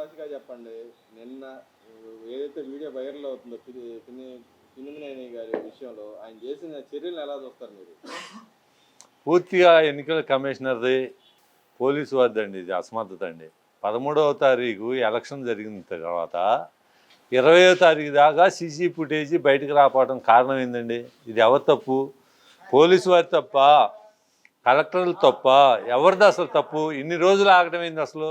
ఆషామాషిగా చెప్పండి. నిన్న ఏదైతే వీడియో వైరల్ అవుతుందో పినిమినేని గారి విషయంలో ఆయన చేసిన చర్యలను ఎలా చూస్తారు మీరు? పూర్తిగా ఎన్నికల కమిషనర్ది పోలీసు వారిదండి, ఇది అసమర్థత అండి. 13వ తారీఖు ఎలక్షన్ జరిగిన తర్వాత 20వ తారీఖు దాకా సీసీ ఫుటేజీ బయటకు రాకపోవడం కారణం ఏందండి? ఇది ఎవరి తప్పు? పోలీసు వారి తప్ప, కలెక్టర్లు తప్ప, ఎవరిది అసలు తప్పు? ఇన్ని రోజులు ఆగడం ఏంది అసలు?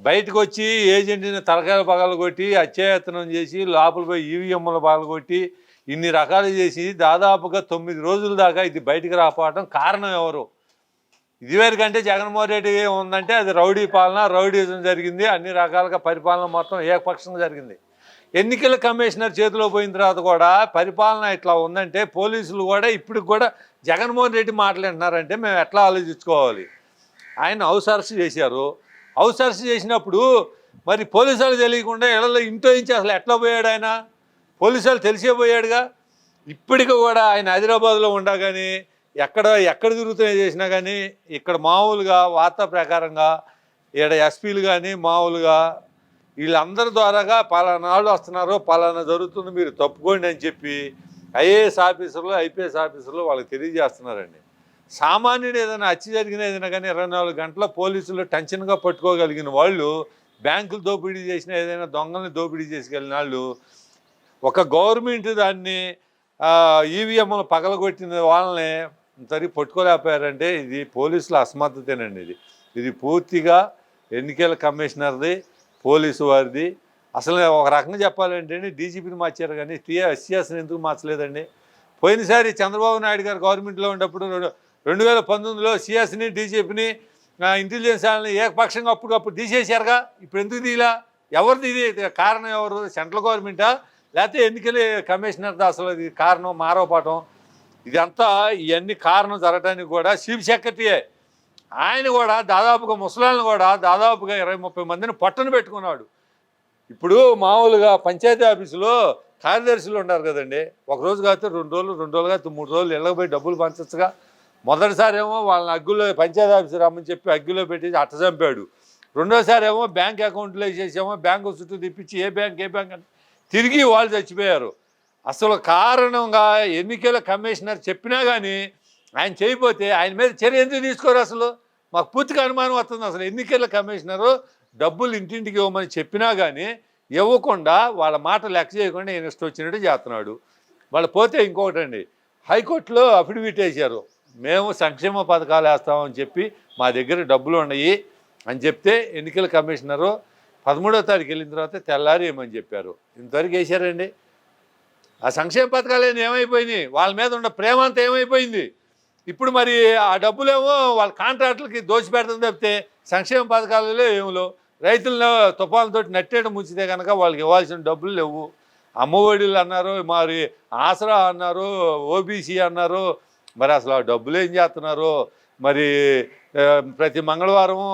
బయటకు వచ్చి ఏజెంట్ని తలకాయలు పగలగొట్టి అత్యాయత్నం చేసి లోపల పోయి ఈవీఎంలు పగలగొట్టి ఇన్ని రకాలు చేసి దాదాపుగా 9 రోజుల దాకా ఇది బయటకు రాకపోవడం కారణం ఎవరు? ఇదివరకంటే జగన్మోహన్ రెడ్డి ఉందంటే అది రౌడీ పాలన, రౌడీజం జరిగింది, అన్ని రకాలుగా పరిపాలన మొత్తం ఏకపక్షంగా జరిగింది. ఎన్నికల కమిషనర్ చేతిలో పోయిన తర్వాత కూడా పరిపాలన ఇట్లా ఉందంటే పోలీసులు కూడా ఇప్పటికి కూడా జగన్మోహన్ రెడ్డి మాట్లాడుతున్నారంటే మేము ఎట్లా ఆలోచించుకోవాలి? ఆయన హౌస్ అరెస్ట్ చేశారు. హౌస్ అరెస్ట్ చేసినప్పుడు మరి పోలీసు వాళ్ళు తెలియకుండా ఇళ్లలో ఇంట్లో నుంచి అసలు ఎట్లా పోయాడు ఆయన? పోలీసు వాళ్ళు తెలిసే పోయాడుగా. ఇప్పటికి కూడా ఆయన హైదరాబాద్లో ఉండగాని ఎక్కడ తిరుగుతున్నాయి చేసినా కానీ ఇక్కడ మామూలుగా వార్తా ప్రకారంగా ఇక్కడ ఎస్పీలు కానీ మామూలుగా వీళ్ళందరి ద్వారాగా పలానా వాళ్ళు వస్తున్నారు, పలానా జరుగుతుంది, మీరు తప్పుకోండి అని చెప్పి ఐఏఎస్ ఆఫీసర్లు, ఐపీఎస్ ఆఫీసర్లు వాళ్ళకి తెలియజేస్తున్నారండి. సామాన్యుడు ఏదైనా హత్య జరిగిన ఏదైనా కానీ 24 గంటల పోలీసులు టెన్షన్గా పట్టుకోగలిగిన వాళ్ళు, బ్యాంకులు దోపిడీ చేసిన ఏదైనా దొంగల్ని దోపిడీ చేసుకెళ్ళిన వాళ్ళు, ఒక గవర్నమెంట్ దాన్ని ఈవీఎంలు పగలగొట్టిన వాళ్ళని సరిగ్గా పట్టుకోలేకపోయారంటే ఇది పోలీసుల అసమర్థతేనండి. ఇది పూర్తిగా ఎన్నికల కమిషనర్ది, పోలీసు వారిది. అసలు ఒక రకంగా చెప్పాలంటే డీజీపీని మార్చారు కానీ సిఎస్ని ఎందుకు మార్చలేదండి? పోయినసారి చంద్రబాబు నాయుడు గారు గవర్నమెంట్లో ఉన్నప్పుడు 2019లో సిఎస్ని, డీజీపీని, ఇంటెలిజెన్స్ వాళ్ళని ఏకపక్షంగా అప్పుడు తీసేశారుగా. ఇప్పుడు ఎందుకు తీలా? ఎవరిది ఇది కారణం? ఎవరు? సెంట్రల్ గవర్నమెంటా లేకపోతే ఎన్నికల కమిషనర్ది? అసలు ఇది కారణం మారవపడటం ఇదంతా ఇవన్నీ కారణం జరగడానికి కూడా చీఫ్ సెక్రటరీయే. ఆయన కూడా దాదాపుగా ముసలాళ్ళని కూడా దాదాపుగా 20-30 మందిని పట్టున పెట్టుకున్నాడు. ఇప్పుడు మామూలుగా పంచాయతీ ఆఫీసులో కార్యదర్శులు ఉన్నారు కదండి, ఒకరోజు కాకపోతే 2 రోజులు, 2 రోజులు కాకపోతే 3 రోజులు ఇళ్ళకి పోయి డబ్బులు పంచచ్చుగా. మొదటిసారి ఏమో వాళ్ళని అగ్గులో పంచాయతీ ఆఫీసు రమ్మని చెప్పి అగ్గులో పెట్టి అట్ట చంపాడు. రెండోసారి ఏమో బ్యాంక్ అకౌంట్లో వేసేసేమో బ్యాంకు చుట్టూ తిప్పించి ఏ బ్యాంక్ అని తిరిగి వాళ్ళు చచ్చిపోయారు. అసలు కారణంగా ఎన్నికల కమిషనర్ చెప్పినా కానీ ఆయన చేయకపోతే ఆయన మీద చర్య ఎందుకు తీసుకోరు? అసలు మాకు పూర్తిగా అనుమానం వస్తుంది. అసలు ఎన్నికల కమిషనరు డబ్బులు ఇంటింటికి ఇవ్వమని చెప్పినా కానీ ఇవ్వకుండా వాళ్ళ మాట లెక్క చేయకుండా ఈయన ఇష్టం వచ్చినట్టు చేస్తున్నాడు. వాళ్ళు పోతే ఇంకొకటండి, హైకోర్టులో అఫిడవిట్ వేశారు, మేము సంక్షేమ పథకాలు వేస్తామని చెప్పి మా దగ్గర డబ్బులు ఉన్నాయి అని చెప్తే ఎన్నికల కమిషనరు 13వ తారీఖు వెళ్ళిన తర్వాత తెల్లారి ఏమని చెప్పారు. ఇంతవరకు వేశారండి. ఆ సంక్షేమ పథకాలు ఏమైపోయినాయి? వాళ్ళ మీద ఉన్న ప్రేమ అంతా ఏమైపోయింది? ఇప్పుడు మరి ఆ డబ్బులేమో వాళ్ళ కాంట్రాక్టులకి దోచిపెడతాం తప్పితే సంక్షేమ పథకాలలో ఏమిలో రైతులను తుఫాన్లతో నట్టేయడం ముంచితే కనుక వాళ్ళకి ఇవ్వాల్సిన డబ్బులు లేవు. అమ్మఒడిలు అన్నారు, మరి ఆసరా అన్నారు, ఓబీసీ అన్నారు. మరి అసలు ఆ డబ్బులు ఏం చేస్తున్నారు? మరి ప్రతి మంగళవారము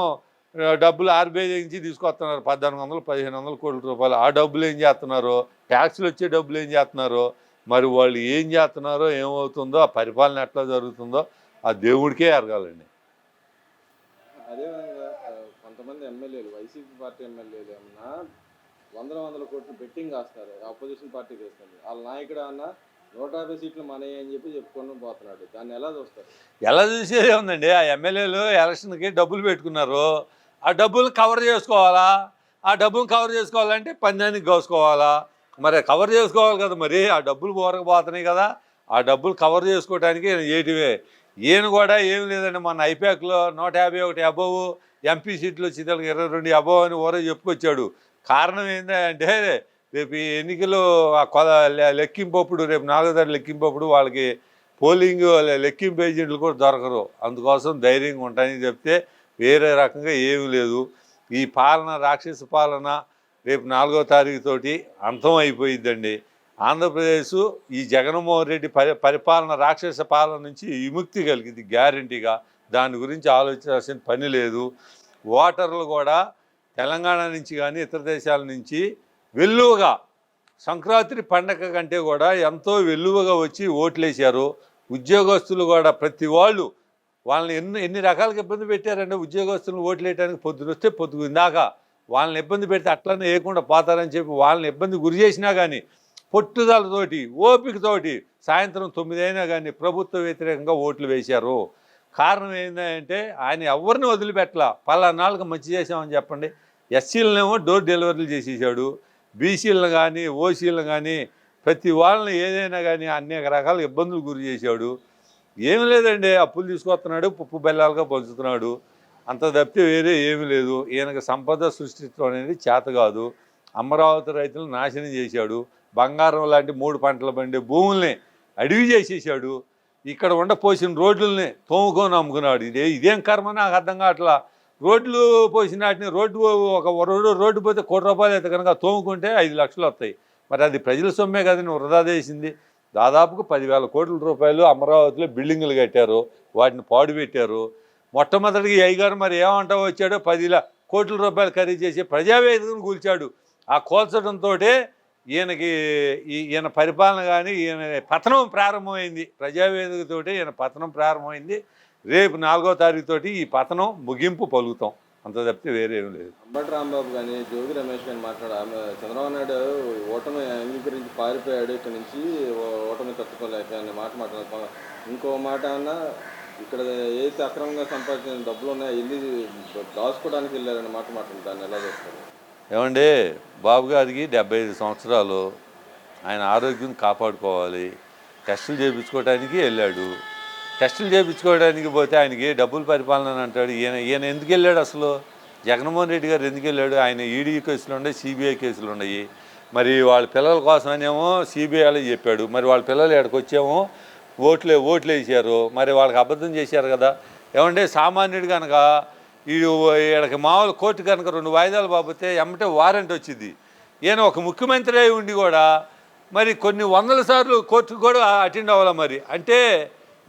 డబ్బులు ఆర్బీఐ నుంచి తీసుకొస్తున్నారు 1400-1500 కోట్ల రూపాయలు. ఆ డబ్బులు ఏం చేస్తున్నారు? ట్యాక్సులు వచ్చే డబ్బులు ఏం చేస్తున్నారు? మరి వాళ్ళు ఏం చేస్తున్నారో, ఏమవుతుందో, ఆ పరిపాలన ఎట్లా జరుగుతుందో ఆ దేవుడికే ఎరగాలండి. అదేవిధంగా కొంతమంది ఎమ్మెల్యేలు, వైసీపీ పార్టీ ఎమ్మెల్యేలు ఏమన్నా వందల కోట్లు బెట్టింగ్ వేస్తున్నారు, ఆపోజిషన్ పార్టీకి వేస్తుంది. వాళ్ళ నాయకుడు అన్న 150 సీట్లు మనయ్య అని చెప్పి చెప్పుకొని పోతున్నాడు. దాన్ని ఎలా చూస్తారు? ఎలా చూసేది ఉందండి? ఆ ఎమ్మెల్యేలు ఎలక్షన్కి డబ్బులు పెట్టుకున్నారు, ఆ డబ్బులు కవర్ చేసుకోవాలా? ఆ డబ్బులు కవర్ చేసుకోవాలంటే పందానికి కోసుకోవాలా? మరి కవర్ చేసుకోవాలి కదా. మరి ఆ డబ్బులు పోరకపోతున్నాయి కదా. ఆ డబ్బులు కవర్ చేసుకోవడానికి ఏటివే. ఈయన కూడా ఏం లేదండి, మన ఐపాక్లో 151 అబోవ్ ఎంపీ సీట్లు వచ్చి 22 అబోవ్ అని ఊరే చెప్పుకొచ్చాడు. కారణం ఏంటంటే రేపు ఈ ఎన్నికలు లెక్కింపప్పుడు, రేపు 4వ తారీఖు లెక్కింపప్పుడు వాళ్ళకి పోలింగ్ లెక్కింపు ఏజెంట్లు కూడా దొరకరు. అందుకోసం ధైర్యంగా ఉంటాయని చెప్తే వేరే రకంగా ఏమీ లేదు. ఈ పాలన, రాక్షస పాలన రేపు 4వ తారీఖు తోటి అంతం అయిపోయిద్దండి. ఆంధ్రప్రదేశ్ ఈ జగన్మోహన్ రెడ్డి పరిపాలన, రాక్షస పాలన నుంచి విముక్తి కలిగింది గ్యారంటీగా. దాని గురించి ఆలోచించాల్సిన పని లేదు. ఓటర్లు కూడా తెలంగాణ నుంచి కానీ ఇతర దేశాల నుంచి వెల్లువగా సంక్రాంతి పండగ కంటే కూడా ఎంతో వెల్లువగా వచ్చి ఓట్లేశారు. ఉద్యోగస్తులు కూడా ప్రతి వాళ్ళని ఎన్ని రకాలుగా ఇబ్బంది పెట్టారంటే ఉద్యోగస్తులను ఓట్లు వేయడానికి పొద్దునొస్తే పొద్దుగుందాక వాళ్ళని ఇబ్బంది పెడితే అట్లనే వేయకుండా పోతారని చెప్పి వాళ్ళని ఇబ్బంది గురి చేసినా కానీ పట్టుదలతోటి ఓపికతోటి సాయంత్రం 9 అయినా కానీ ప్రభుత్వ వ్యతిరేకంగా ఓట్లు వేశారు. కారణం ఏంటంటే ఆయన ఎవరిని వదిలిపెట్టలా. పలానాళ్ళకి మంచి చేసామని చెప్పండి. ఎస్సీలనేమో డోర్ డెలివరీలు చేసేసాడు, బీసీలను కానీ ఓసీలను కానీ ప్రతి వాళ్ళని ఏదైనా కానీ అనేక రకాల ఇబ్బందులు గురి చేశాడు. ఏమి లేదండి, అప్పులు తీసుకొస్తున్నాడు, పప్పు బెల్లాలుగా పంచుతున్నాడు, అంత తప్పితే వేరే ఏమీ లేదు. ఈయనకు సంపద సృష్టించడం అనేది చేత కాదు. అమరావతి రైతులను నాశనం చేశాడు, బంగారం లాంటి 3 పంటలు పండే భూముల్ని అడవి చేసేసాడు, ఇక్కడ ఉండపోసిన రోడ్లని తోముకొని అమ్ముకున్నాడు. ఇదేం కర్మ నాకు అర్థం కావట్లా. రోడ్లు పోసిన వాటిని రోడ్డు పోతే ₹1,00,00,000 అయితే కనుక తోముకుంటే 5 లక్షలు వస్తాయి. మరి అది ప్రజల సొమ్మే కదండి వృధా చేసింది. దాదాపుగా 10,000 కోట్ల రూపాయలు అమరావతిలో బిల్డింగులు కట్టారు, వాటిని పాడుపెట్టారు. మొట్టమొదటిగా అయ్యగారు మరి ఏమంటా వచ్చాడో 10 కోట్ల రూపాయలు ఖరీదు చేసి ప్రజావేదికను కూల్చాడు. ఆ కూల్చడంతో ఈయన పరిపాలన కానీ ఈయన పతనం ప్రారంభమైంది. ప్రజావేదికతోటి ఈయన పతనం ప్రారంభమైంది. రేపు 4వ తారీఖుతోటి ఈ పతనం ముగింపు పలుకుతాం, అంత తప్పితే వేరే ఏం లేదు. అంబటి రాంబాబు కానీ జోగి రమేష్ కానీ చంద్రబాబు నాయుడు ఓటమి అంగీకరించి పారిపోయాడు ఇక్కడి నుంచి, ఓటమి తట్టుకోలేక అనే మాట మాట్లాడుతాం. ఇంకో మాట అన్నా ఇక్కడ ఏదైతే అక్రమంగా సంపాదించిన డబ్బులు ఉన్నాయో వెళ్ళి దాచుకోవడానికి వెళ్ళారనే మాట మాట్లాడుతాను. దాన్ని ఎలా చేస్తారు? ఏమండి, బాబు గారికి 75 సంవత్సరాలు, ఆయన ఆరోగ్యం కాపాడుకోవాలి, టెస్టులు చేయించుకోవడానికి వెళ్ళాడు. టెస్టులు చేయించుకోవడానికి పోతే ఆయనకి డబ్బులు పరిపాలన అంటాడు. ఈయన ఎందుకు వెళ్ళాడు అసలు? జగన్మోహన్ రెడ్డి గారు ఎందుకు వెళ్ళాడు? ఆయన ఈడీ కేసులు ఉన్నాయి, సిబిఐ కేసులు ఉన్నాయి. మరి వాళ్ళ పిల్లల కోసమనేమో సిబిఐలో చెప్పాడు, మరి వాళ్ళ పిల్లలు ఇక్కడికి వచ్చేమో ఓట్లు వేసారు, మరి వాళ్ళకి అబద్ధం చేశారు కదా. ఏమంటే సామాన్యుడు కనుక ఈయనకి మామూలు కోర్టు కనుక 2 వాయిదాలు బాబితే ఎమ్మటే వారెంట్ వచ్చింది. ఈయన ఒక ముఖ్యమంత్రి అయి ఉండి కూడా మరి కొన్ని వందల సార్లు కోర్టుకు కూడా అటెండ్ అవ్వాలి. మరి అంటే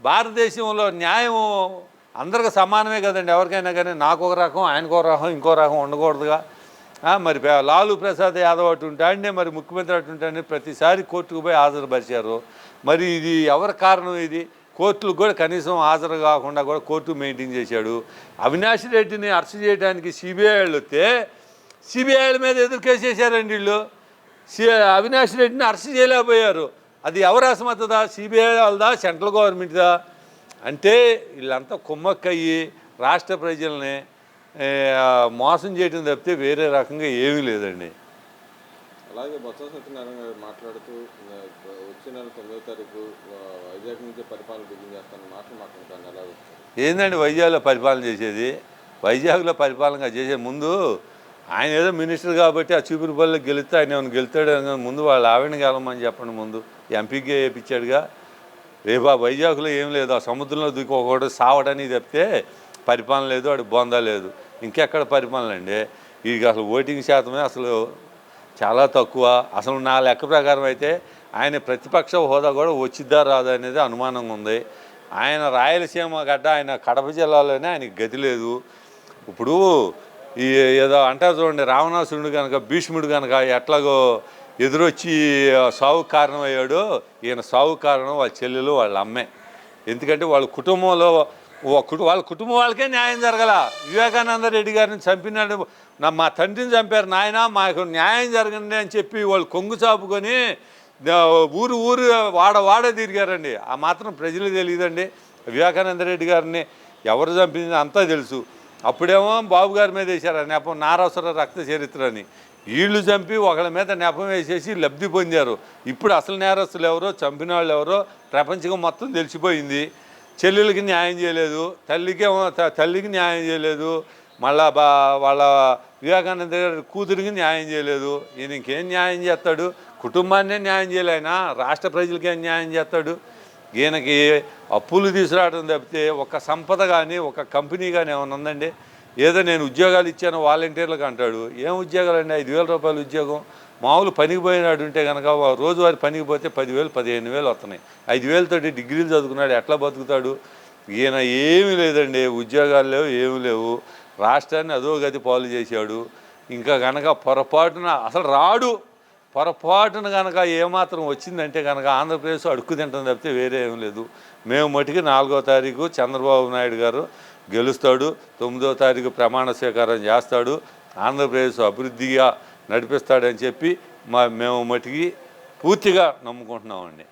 భారతదేశంలో న్యాయం అందరికి సమానమే కదండి. ఎవరికైనా కానీ నాకు ఒక రకం, ఆయనకు ఒక రకం, ఇంకో రకం ఉండకూడదుగా. మరి లాలూ ప్రసాద్ యాదవ్ అటు ఉంటాడే, మరి ముఖ్యమంత్రి అటు ఉంటాడని ప్రతిసారి కోర్టుకు పోయి హాజరుపరిచారు. మరి ఇది ఎవరి కారణం? ఇది కోర్టులకు కూడా కనీసం హాజరు కాకుండా కూడా కోర్టు మెయింటైన్ చేశాడు. అవినాష్ రెడ్డిని అరెస్ట్ చేయడానికి సిబిఐ వాళ్ళు వస్తే సిబిఐల మీద ఎదురు కేసు చేశారండి వీళ్ళు. అవినాష్ రెడ్డిని అరెస్ట్ చేయలేకపోయారు. అది ఎవరు అసమర్థదా? CBI వాళ్ళదా, central గవర్నమెంట్దా? అంటే వీళ్ళంతా కుమ్మక్కయ్యి రాష్ట్ర ప్రజల్ని మోసం చేయడం తప్పితే వేరే రకంగా ఏమీ లేదండి. అలాగే బొత్స సత్యనారాయణ గారు మాట్లాడుతూ వచ్చే నెల 9వ తారీఖు వైజాగ్ నుంచి పరిపాలన బిగిన్ చేస్తాను మాట్లాడుతాను. ఎలా ఏందండి వైజాగ్లో పరిపాలన చేసేది? వైజాగ్లో పరిపాలన చేసే ముందు ఆయన ఏదో మినిస్టర్ కాబట్టి ఆ చూపిరిపల్లిలో గెలిస్తే ఆయన ఏమైనా గెలుతాడు ముందు వాళ్ళు ఆవిడని గెలమని చెప్పండి. ముందు ఎంపీగా వేయించాడుగా. రేపు ఆ వైజాగ్లో ఏం లేదు, ఆ సముద్రంలో దూకి ఒకటి సావడానికి తప్పితే పరిపాలన లేదు, వాడు బొందా లేదు. ఇంకెక్కడ పరిపాలన అండి? వీడికి అసలు ఓటింగ్ శాతమే అసలు చాలా తక్కువ. అసలు నా లెక్క ప్రకారం అయితే ఆయన ప్రతిపక్ష హోదా కూడా వచ్చిద్దా రాదా అనేది అనుమానంగా ఉంది. ఆయన రాయలసీమ గడ్డ, ఆయన కడప జిల్లాలోనే ఆయనకి గతి లేదు. ఇప్పుడు ఏదో అంటారు చూడండి, రావణాసురుడు కనుక భీష్ముడు కనుక ఎట్లాగో ఎదురొచ్చి సావుకు కారణం అయ్యాడు, ఈయన సావుకు కారణం వాళ్ళ చెల్లెలు వాళ్ళ అమ్మే. ఎందుకంటే వాళ్ళ కుటుంబంలో వాళ్ళ కుటుంబం వాళ్ళకే న్యాయం జరగల. వివేకానంద రెడ్డి గారిని చంపినాడు, మా తండ్రిని చంపారు నాయన, మాకు న్యాయం జరగండి అని చెప్పి వాళ్ళు కొంగు చాపుకొని ఊరు వాడ తిరిగారండి. ఆ మాత్రం ప్రజలకు తెలియదండి. వివేకానంద రెడ్డి గారిని ఎవరు చంపింది అంతా తెలుసు. అప్పుడేమో బాబు గారి మీద వేశారు ఆ నెపం, నారాసుర రక్త చరిత్ర అని. వీళ్ళు చంపి ఒకళ్ళ మీద నెపం వేసేసి లబ్ధి పొందారు. ఇప్పుడు అసలు నేరస్తులు ఎవరో, చంపిన వాళ్ళు ఎవరో ప్రపంచం మొత్తం తెలిసిపోయింది. చెల్లెలకి న్యాయం చేయలేదు, తల్లికి న్యాయం చేయలేదు, మళ్ళా వాళ్ళ వివేకానంద గారి కూతురికి న్యాయం చేయలేదు. ఈయన ఇంకేం న్యాయం చేస్తాడు? కుటుంబాన్నే న్యాయం చేయలేన రాష్ట్ర ప్రజలకేం న్యాయం చేస్తాడు? ఈయనకి అప్పులు తీసుకురావడం తప్పితే ఒక సంపద కానీ ఒక కంపెనీ కానీ ఏమైనా ఉందండి? ఏదో నేను ఉద్యోగాలు ఇచ్చాను వాలంటీర్లకు అంటాడు. ఏం ఉద్యోగాలు అండి? 5,000 రూపాయలు ఉద్యోగం. మామూలు పనికి పోయినాడు ఉంటే కనుక రోజువారి పనికి పోతే 10,000 15,000 వస్తున్నాయి. 5,000 తోటి డిగ్రీలు చదువుకున్నాడు, ఎట్లా బతుకుతాడు? ఈయన ఏమీ లేదండి, ఉద్యోగాలు లేవు, ఏమీ లేవు. రాష్ట్రాన్ని అధోగతి పాలు చేశాడు. ఇంకా కనుక పొరపాటున అసలు రాడు, పొరపాటున కనుక ఏమాత్రం వచ్చిందంటే కనుక ఆంధ్రప్రదేశ్ అడుక్కు తింటాం తప్పితే వేరే ఏం లేదు. మేము మటుకు 4వ తారీఖు చంద్రబాబు నాయుడు గారు గెలుస్తాడు, 9వ తారీఖు ప్రమాణ స్వీకారం చేస్తాడు. ఆంధ్రప్రదేశ్ అభివృద్ధిగా నడిపిస్తాడని చెప్పి మేము మటుకి పూర్తిగా నమ్ముకుంటున్నామండి.